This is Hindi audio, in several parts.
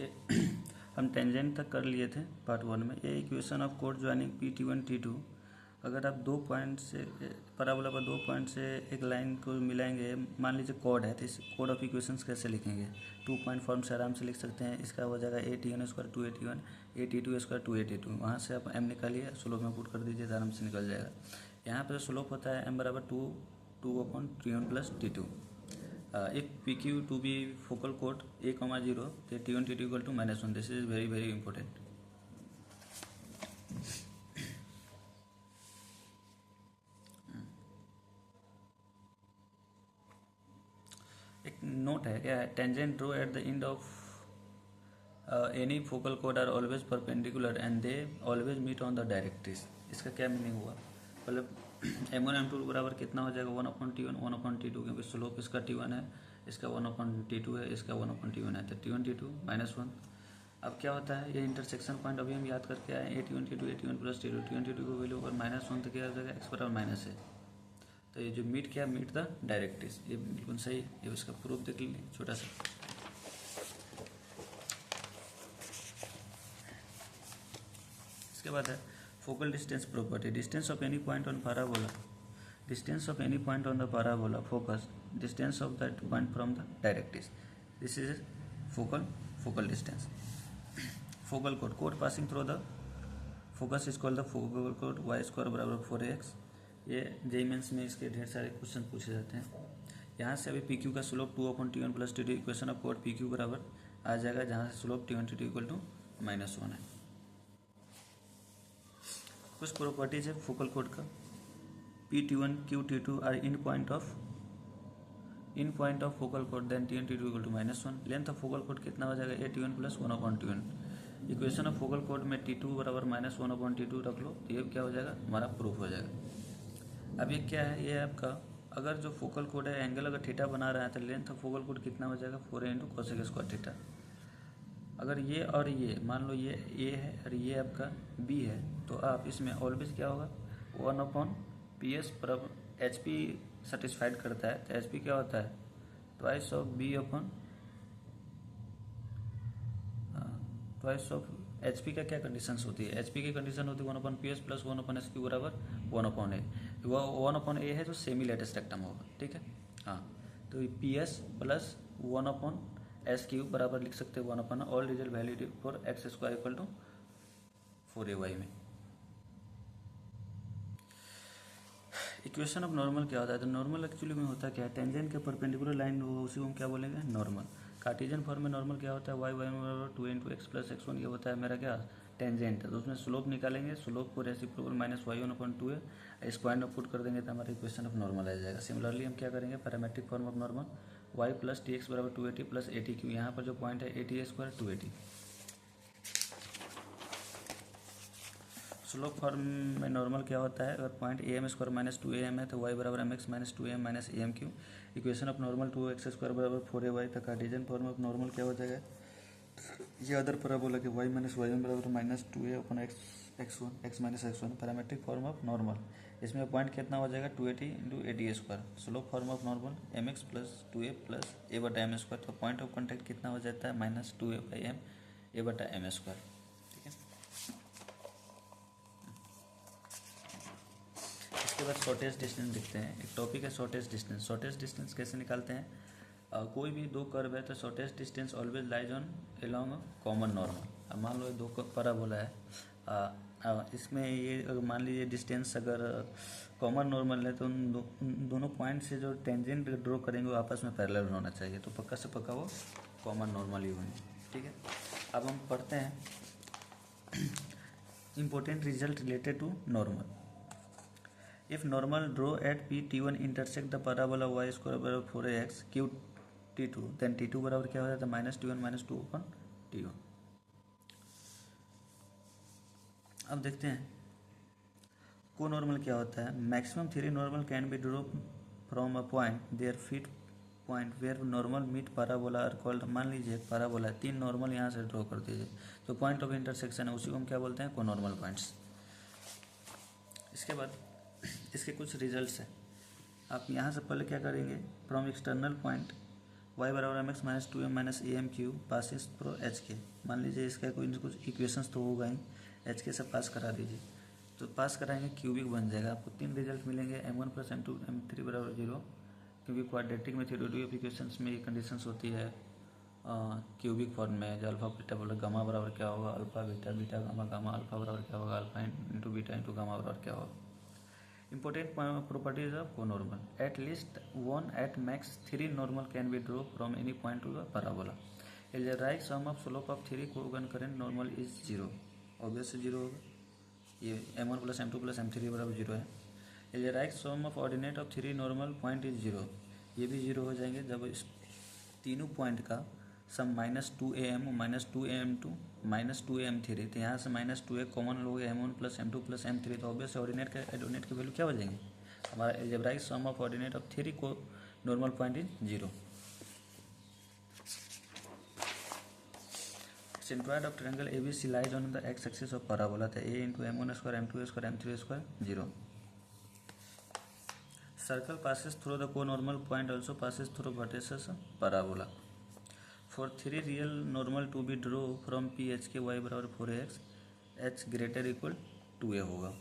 ये हम टेंजेंट तक कर लिए थे पार्ट 1 में। ये equation of code joining P T1 T2, अगर आप 2 पॉइंट से पैराबोला पर 2 पॉइंट से एक लाइन को मिलाएंगे, मान लीजिए कोड है, तो इस कोड ऑफ इक्वेशंस कैसे लिखेंगे? 2 पॉइंट फॉर्म से आराम से लिख सकते हैं। इसका हो जाएगा AT1 square 2AT1, AT2 square 2AT2। वहाँ से आप m निकालिए, स्लोप में पुट कर दीजिए तो आराम से निकल जाएगा। यहाँ पर स्लोप होता है m बराबर 2/T1 plus T2। if PQ to be focal chord A, 0, then T1 T2 equal to -1. This is very very important. एक नोट है, क्या है? Tangent draw at the end of any focal कोड are always perpendicular and they always meet on the directrix. इसका क्या मीनिंग हुआ? मतलब M1 M2 बराबर कितना हो जाएगा? 1/T1 1/T2, क्योंकि स्लोप इसका T1 है, इसका 1/T2 है, इसका 1/T1 है, तो T1 T2 -1। अब क्या होता है, ये इंटरसेक्शन पॉइंट अभी हम याद करके आए, AT1 T2 AT1 plus T2, T1 T2 को वैल्यू अगर -1 तो क्या हो जाएगा? x बराबर माइनस है, तो ये जो मीट क्या, मीट द डायरेक्ट्रिस। ये बिल्कुल सही है, ये इसका प्रूफ देख लीजिए छोटा सा। इसके बाद है focal distance property. Distance of any point on parabola, distance of any point on the parabola focus, distance of that point from the डायरेक्ट्रिस, this is focal distance. Focal code passing through the focus is called the focal code. y square बराबर 4ax। ये जेईई मेंस में इसके ढेर सारे क्वेश्चन पूछे जाते हैं। यहाँ से अभी PQ का slope 2/T1 plus T2, equation of code PQ बराबर आ जाएगा, जहाँ से slope T1 T2 equal to -1 है। कुछ प्रॉपर्टीज है फोकल कोड का। P T1 Q T2 are in point of focal कोड, then T1 T2 equal to -1। Length of focal कोड कितना हो जाएगा? AT1 plus 1/T1। Equation of focal कोड में T2 बराबर -1/T2 रख लो, तो ये क्या हो जाएगा? हमारा प्रूफ हो जाएगा। अब ये क्या है? ये आपका अगर जो फोकल कोड है, एंगल अगर थीटा बना रहा है, तो लेंथ ऑफ फोकल कोड कितना हो जाएगा? 4a × cosec square theta. अगर ये और ये मान लो ये A है और ये आपका B है, तो आप इसमें ऑलवेज क्या होगा? 1/PS पर HP सेटिस्फाइड करता है, तो HP क्या होता है? ट्वाइस ऑफ HP का क्या कंडीशंस होती है? HP की कंडीशन होती है 1/PS प्लस 1/SQ बराबर 1/A। वो 1/A है जो सेमी लेटेस्ट रेक्टम होगा, ठीक है। हाँ, तो PS प्लस 1/SQ बराबर लिख सकते हैं 1/, all result value for x square equal to 4ay में। इक्वेशन ऑफ नॉर्मल क्या होता है? तो नॉर्मल एक्चुअली में होता क्या है? टेंजेंट के परपेंडिकुलर लाइन हो, उसी को हम क्या बोलेंगे? नॉर्मल। कार्टेशियन फॉर्म में नॉर्मल क्या होता है? y बराबर 2 × x प्लस x1, ये होता है मेरा क्या? टेंजेंट है। तो उसमें स्लोप निकालेंगे, स्लोप को रेसिप्रोकल -y1/2 है, स्क्वायर में पुट कर देंगे तो हमारा इक्वेशन ऑफ नॉर्मल आ जाएगा। सिमिलरली हम क्या करेंगे? Parametric form of normal, y plus tx बराबर 2at प्लस atq। यहाँ पर जो पॉइंट है at square 2at। Slope form में नॉर्मल क्या होता है? अगर पॉइंट am स्क्वायर -2am है, तो y बराबर mx -2am -amq। Equation of normal 2x square बराबर 4ay। तो कार्टेशियन फॉर्म ऑफ नॉर्मल क्या हो जाएगा? ये अदर पैराबोला के y -y1 बराबर -2a/x1 x -x1। Parametric form of normal, इसमें पॉइंट कितना हो जाएगा? 280 × at square. Slope form of normal mx plus 2a plus a/m square. तो पॉइंट ऑफ कॉन्टैक्ट कितना हो जाता है? -2a/m a/m स्क्वायर, ठीक है। इसके बाद शॉर्टेस्ट डिस्टेंस देखते हैं। एक टॉपिक है शॉर्टेस्ट डिस्टेंस। शॉर्टेस्ट डिस्टेंस कैसे निकालते हैं? कोई भी दो कर्व है, तो shortest distance always lies on along common normal. अब मान लो दो पैराबोला है, इसमें ये मान लीजिए डिस्टेंस अगर कॉमन नॉर्मल है, तो उन दोनों पॉइंट से जो टेंजेंट ड्रॉ करेंगे वो आपस में पैरेलल होना चाहिए, तो पक्का से पक्का वो कॉमन नॉर्मल ही होंगे, ठीक है। अब हम पढ़ते हैं important result related to normal. If normal draw at P/T1 intersect the parabola y square बराबर 4ax Q T2, then T2 बराबर क्या हो जाता है? -T1 -2/T1। अब देखते हैं को नॉर्मल क्या होता है। Maximum three normal can be draw from a point their feet point where normal meet parabola are called. मान लीजिए पैराबोला है, 3 नॉर्मल यहाँ से ड्रॉ कर दीजिए, तो पॉइंट ऑफ इंटरसेक्शन है, उसी को हम क्या बोलते हैं? को नॉर्मल पॉइंट्स। इसके बाद इसके कुछ रिजल्ट्स हैं। आप यहाँ से पहले क्या करेंगे? फ्रॉम एक्सटर्नल पॉइंट y बराबर m x minus two m minus a m cube passes through h k. मान लीजिए इसका कोई ना कुछ इक्वेशंस तो होगा ही, एच के से पास करा दीजिए। तो पास कराएंगे क्यूबिक बन जाएगा। आपको 3 रिजल्ट मिलेंगे, m1 प्लस m2 m3 बराबर 0, क्योंकि क्वाड्रेटिक में थ्योरी ऑफ इक्वेशंस में ये कंडीशंस होती है क्यूबिक फॉर्म में। जो अल्फा बीटा बोले गामा बराबर क्या होगा alpha beta, beta gamma, gamma alpha बराबर क्या होगा alpha into beta into gamma बराबर क्या होगा। Important properties of conormal. At least one, at max 3 normal can be drawn from any point to the parabola. Algebraic sum of slope of 3 concurrent normal is 0. Obviously 0 होगा, ये m1 plus m2 plus m3 बराबर 0 है। Algebraic sum of ordinate of 3 normal point is 0. ये भी 0 हो जाएंगे जब इस तीनों पॉइंट का सम minus 2am minus 2am2 minus 2am3, तो यहाँ से माइनस 2a कॉमन लोगे m1 plus m2 plus m3, तो ऑब्वियस ऑर्डिनेट के वैल्यू क्या हो जाएंगे हमारा। Algebraic sum of ordinate of 3 conormal point is 0। Centroid of triangle ABC lies on the x axis of parabola था a into m1 square m2 square m3 square 0। Circle passes through the co-normal point also passes through vertices parabola. For 3 real normal to be drawn from P H K y बराबर 4x h greater equal 2a होगा।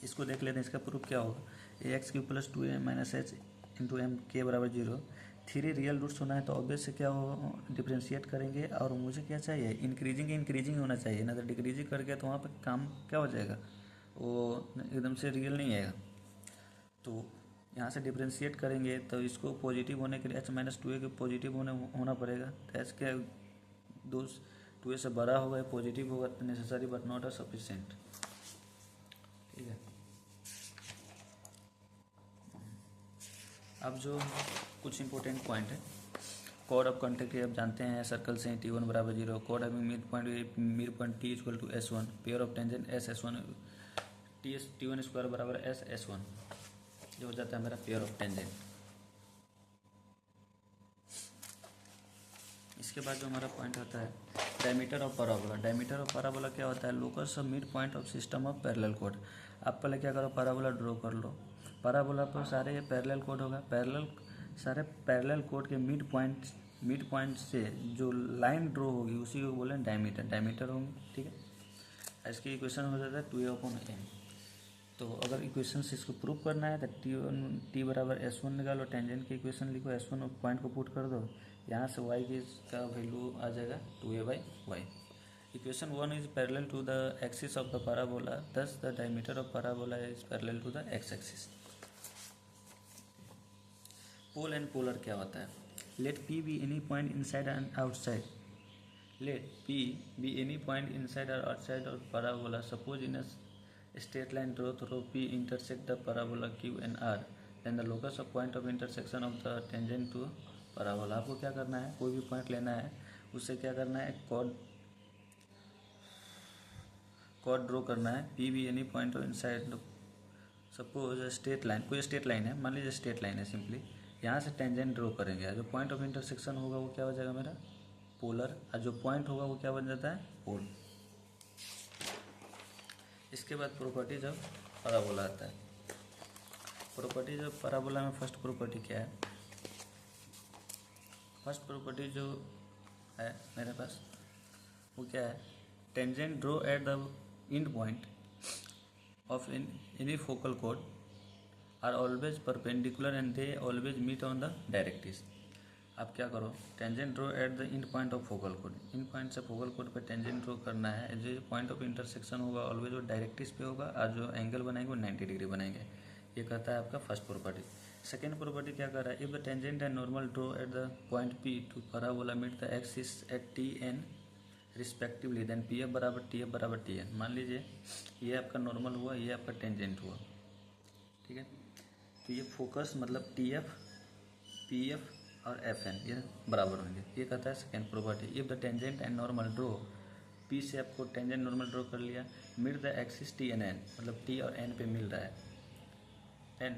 इसको देख लेते हैं, इसका प्रूफ क्या होगा। A x q plus 2a minus h into m के बराबर 0। 3 रियल रूट्स होना है तो ऑब्वियस से क्या हो डिफ्रेंशिएट करेंगे, और मुझे क्या चाहिए इंक्रीजिंग होना चाहिए ना, तो डिक्रीजिंग करके तो वहाँ पर काम क्या हो जाएगा, वो एकदम से रियल नहीं आएगा। तो यहाँ से डिफ्रेंशिएट करेंगे तो इसको पॉजिटिव होने के लिए h माइनस 2a के पॉजिटिव होना पड़ेगा। तो h के 2a से बड़ा होगा, पॉजिटिव होगा, necessary but not a sufficient. ठीक है, अब जो कुछ इंपॉर्टेंट पॉइंट है, कोड ऑफ कॉन्टेक्ट आप जानते हैं, सर्कल से t1 बराबर 0, कोड having mid point t equal to s1, pair of tangent s s1 t1 square बराबर s s1, जो हो जाता है मेरा पेयर ऑफ टेंजेंट। इसके बाद जो हमारा पॉइंट होता है diameter of parabola. Diameter of parabola क्या होता है, locus of mid point of system of parallel code. आप पहले क्या करो, पैराबोला ड्रॉ कर लो। पैराबोला पर सारे ये पैरेलल कोड होगा, सारे पैरेलल कोड के मिड पॉइंट से जो लाइन ड्रॉ होगी उसी को बोलें डायमीटर होंगे। ठीक है, इसकी इक्वेशन हो जाता है 2a/n। तो अगर इक्वेशन से इसको प्रूव करना है तो t बराबर s1 निकालो, टेंजेंट की इक्वेशन लिखो, s1 पॉइंट को पुट कर दो, यहाँ से y की का वैल्यू आ जाएगा 2a/y। Equation 1 is parallel to the axis of the parabola, thus the diameter of parabola is parallel to the x axis. Pole and polar क्या होता है, let p be any point inside and outside, let p be any point inside और outside of parabola, suppose in straight line draw through P intersect the parabola Q and R, then the locus of point of intersection of the tangent to parabola। आपको क्या करना है, कोई भी पॉइंट लेना है, उससे क्या करना है, कॉर्ड ड्रॉ करना है। P भी any point of inside, suppose straight line, कोई स्ट्रेट लाइन है, मान लीजिए स्ट्रेट लाइन है, सिंपली यहाँ से टेंजेंट ड्रॉ करेंगे, जो पॉइंट ऑफ इंटरसेक्शन होगा वो क्या हो जाएगा मेरा पोलर, और जो पॉइंट होगा वो क्या बन जाता है पोल। इसके बाद प्रॉपर्टीज ऑफ पैराबोला आता है। प्रॉपर्टीज ऑफ पैराबोला में फर्स्ट प्रॉपर्टी क्या है, फर्स्ट प्रॉपर्टी जो है मेरे पास वो क्या है, tangent draw at the end point of any focal कोड are always perpendicular and they always meet on the directrix. आप क्या करो, tangent draw at the end point of focal कोड, इन पॉइंट से फोकल कोड पे टेंजेंट ड्रॉ करना है, जो पॉइंट ऑफ इंटरसेक्शन होगा ऑलवेज वो डायरेक्ट्रिक्स पे होगा, और जो एंगल बनाएंगे वो 90 डिग्री बनाएंगे। ये कहता है आपका फर्स्ट प्रॉपर्टी। सेकेंड प्रॉपर्टी क्या कर रहा है, if the tangent and normal draw at the point P to parabola meet the axis at T/n respectively, then Pf बराबर Tf बराबर Tn। मान लीजिए ये आपका नॉर्मल हुआ, ये आपका टेंजेंट हुआ, ठीक है, तो ये फोकस मतलब Tf Pf और Fn ये बराबर होंगे, ये कहता है second property. If the tangent and normal draw, P से आपको टेंजेंट नॉर्मल ड्रॉ कर लिया, mid the axis T and n, मतलब T और n पे मिल रहा है, n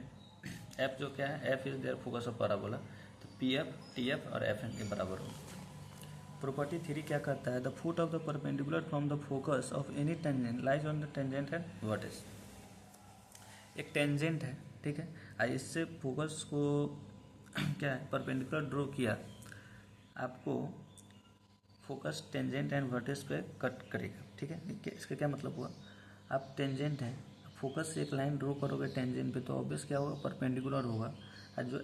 F जो क्या है, F is there focus of parabola, तो Pf Tf और Fn के बराबर होगा। प्रॉपर्टी 3 क्या करता है, the foot of the perpendicular from the focus of any tangent lies on the tangent and vertex. एक टेंजेंट है, ठीक है, इससे फोकस को क्या है, परपेंडिकुलर ड्रॉ किया, आपको फोकस टेंजेंट एंड वर्टेक्स पे कट करेगा। ठीक है, इसका क्या मतलब हुआ, आप टेंजेंट है, फोकस से एक लाइन ड्रॉ करोगे टेंजेंट पे तो ऑब्वियस क्या होगा, परपेंडिकुलर होगा। और जो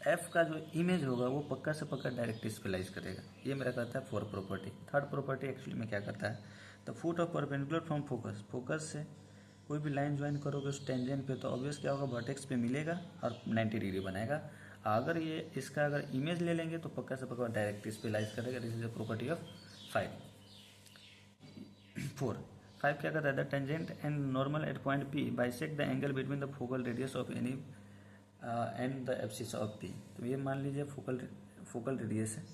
एफ का जो इमेज होगा वो पक्का से पक्का डायरेक्ट्रिक्स पे लाइज करेगा। ये मेरा कहता है fourth property. Third property actually में क्या करता है, the foot of perpendicular from focus, focus से कोई भी लाइन ज्वाइन करोगे उस टेंजेंट पे तो ऑब्वियस क्या होगा, वर्टेक्स पे मिलेगा और 90 डिग्री बनाएगा। अगर ये इसका अगर इमेज ले लेंगे तो पक्का से पक्का डायरेक्ट्रिक्स पे लाइज करेगा। This is the property of 5। 5 क्या करता है, the tangent and normal at point P bisect the angle between the focal radius of any and the abscess of P. तो ये मान लीजिए फोकल रेडियस है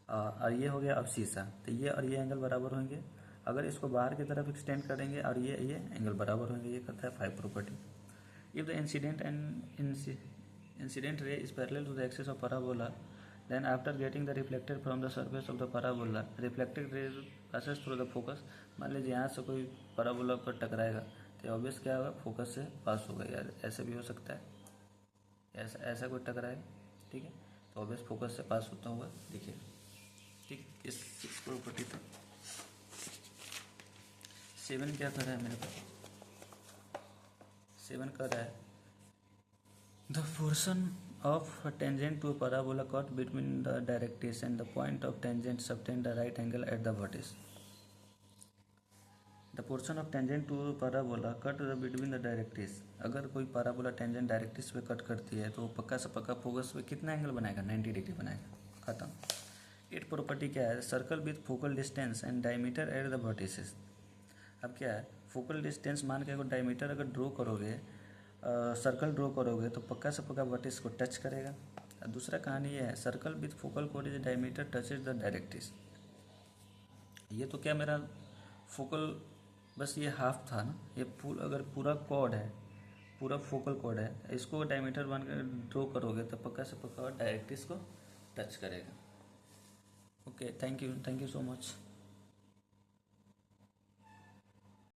और ये हो गया एब्सिस, तो ये और ये एंगल बराबर होंगे। अगर इसको बाहर की तरफ एक्सटेंड करेंगे और ये एंगल बराबर होंगे। ये करता है 5 property. If the incident ray is parallel to the axis of parabola, then after getting the reflected from the surface of the parabola, reflected ray passes through the focus। मान लीजिए यहाँ से कोई parabola पर टकराएगा तो ऑब्वियस क्या होगा, फोकस से पास होगा। यार ऐसे भी हो सकता है, ऐसा कोई टकराएगा, ठीक है, तो ऑब्वियस फोकस से पास होता होगा। देखिए, ठीक, इस प्रॉपर्टी पर 7 क्या कर रहा है मेरे पास, 7 कर रहा है, the portion of tangent to a parabola cut between the directrix and the point of tangent subtend the right angle at the vertex। The portion of tangent to a parabola cut between the directrix, अगर कोई parabola tangent directrix पे कट करती है तो पक्का से पक्का फोकस पे कितना एंगल बनाएगा, 90 डिग्री बनाएगा। खत्म। 8 प्रॉपर्टी क्या है, circle with focal distance and diameter at the vertices. अब क्या है, फोकल डिस्टेंस मान के अगर डायमीटर अगर ड्रॉ करोगे, सर्कल ड्रॉ करोगे तो पक्का से पक्का वर्टिस को टच करेगा। दूसरा कहानी ये है, circle with focal code is diameter touches the directrix. ये तो क्या मेरा फोकल बस ये हाफ था ना, ये अगर पूरा कॉर्ड है, पूरा फोकल कॉर्ड है, इसको डायमीटर बन कर ड्रॉ करोगे तो पक्का से पक्का डायरेक्ट्रिक्स को टच करेगा। Okay, thank you so much.